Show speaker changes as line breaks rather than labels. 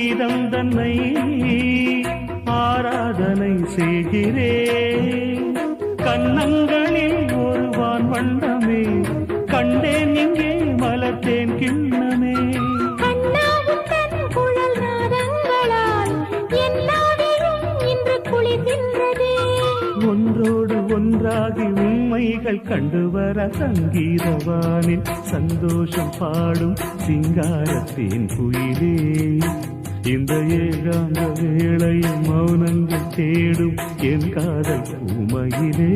கீதம் தன்னை ஆராதனை செய்கிறேன். கண்ணங்களில் ஒருவான் வண்ணமே கண்டேன் இங்கே மலர்த்தேன் கிண்ணமே. ஒன்றோடு ஒன்றாகி உண்மைகள் கண்டுவர சங்கீதவானில் சந்தோஷம் பாடும் சிங்காரத்தேன் குயிலே. இந்த ஏகாந்த வேளையில் மௌனங்கள் தேடும் என் காதல் பூமையிலே.